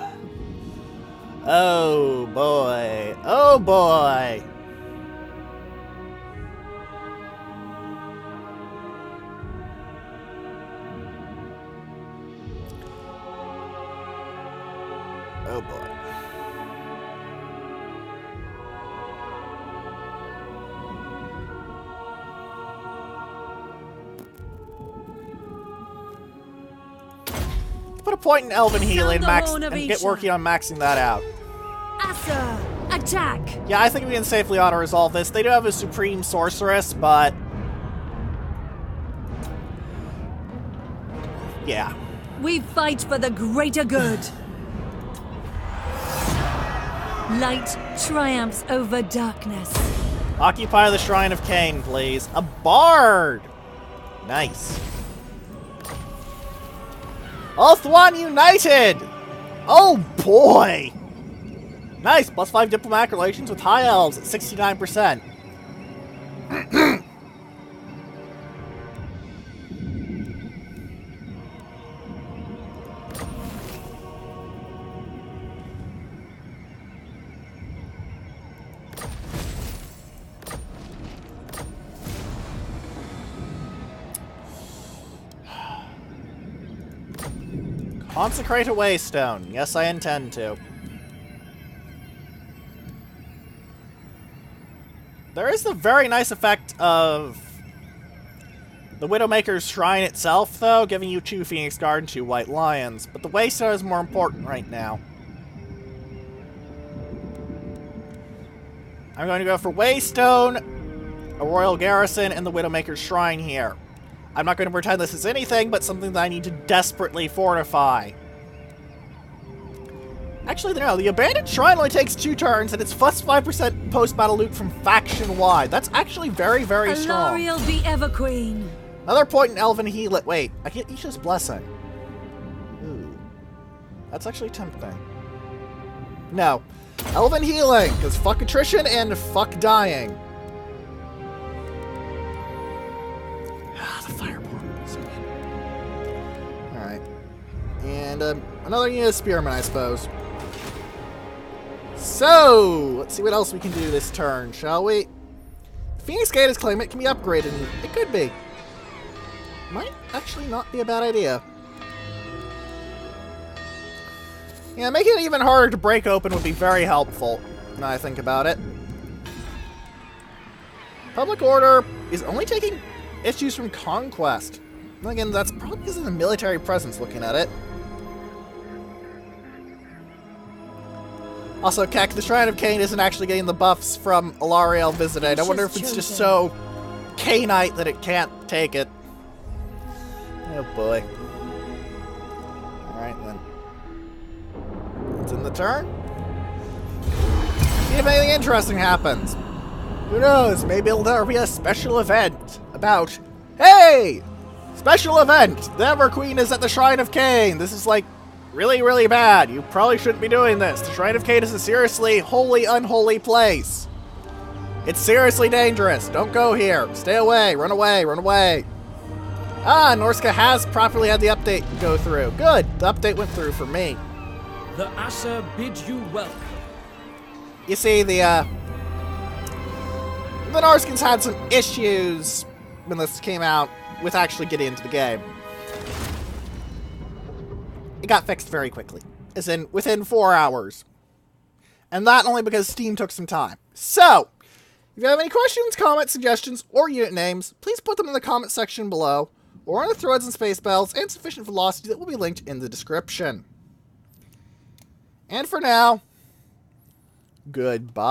Oh, boy. Oh, boy. Oh, boy. Put a point in Elven Healing and get working on maxing that out. Asa, attack! Yeah, I think we can safely auto-resolve this. They do have a Supreme Sorceress, but... yeah. We fight for the greater good. Light triumphs over darkness. Occupy the Shrine of Cain, please. A Bard! Nice. Ulthuan United! Oh boy! Nice, +5 diplomatic relations with High Elves at 69%. Consecrate a Waystone. Yes, I intend to. There is the very nice effect of the Widowmaker's Shrine itself, though, giving you 2 Phoenix Guard and 2 White Lions. But the Waystone is more important right now. I'm going to go for Waystone, a Royal Garrison, and the Widowmaker's Shrine here. I'm not going to pretend this is anything, but something that I need to desperately fortify. Actually, no, the Abandoned Shrine only takes 2 turns, and it's +5% post-battle loot from faction-wide. That's actually very, very strong. Alarielle The Everqueen. Another point in Elven Healing. Wait, I get Isha's Blessing. Ooh. That's actually tempting. No. Elven Healing, because fuck attrition and fuck dying. The Fireborn. So good. Alright. And another unit of Spearmen, I suppose. So, let's see what else we can do this turn, shall we? Phoenix Gate is claiming it can be upgraded. It could be. Might actually not be a bad idea. Yeah, making it even harder to break open would be very helpful, now I think about it. Public Order is only taking issues from Conquest. And again, that's probably because of the military presence looking at it. Also, Keck, the Shrine of Cain isn't actually getting the buffs from Alarielle Visited. I wonder if it's just so Cainite that it can't take it. Oh boy. Alright then. It's in the turn. See if anything interesting happens. Who knows, maybe there'll be a special event about, hey! Special event! The Everqueen is at the Shrine of Cain! This is like really, really bad. You probably shouldn't be doing this. The Shrine of Cain is a seriously holy, unholy place. It's seriously dangerous. Don't go here. Stay away. Run away. Run away. Ah, Norska has properly had the update go through. Good. The update went through for me. The Asa bid you welcome. You see, the Norskins had some issues when this came out with actually getting into the game. It got fixed very quickly, as in within 4 hours. And that only because Steam took some time. So, if you have any questions, comments, suggestions, or unit names, please put them in the comment section below, or on the threads and space bells and sufficient velocity that will be linked in the description. And for now, goodbye.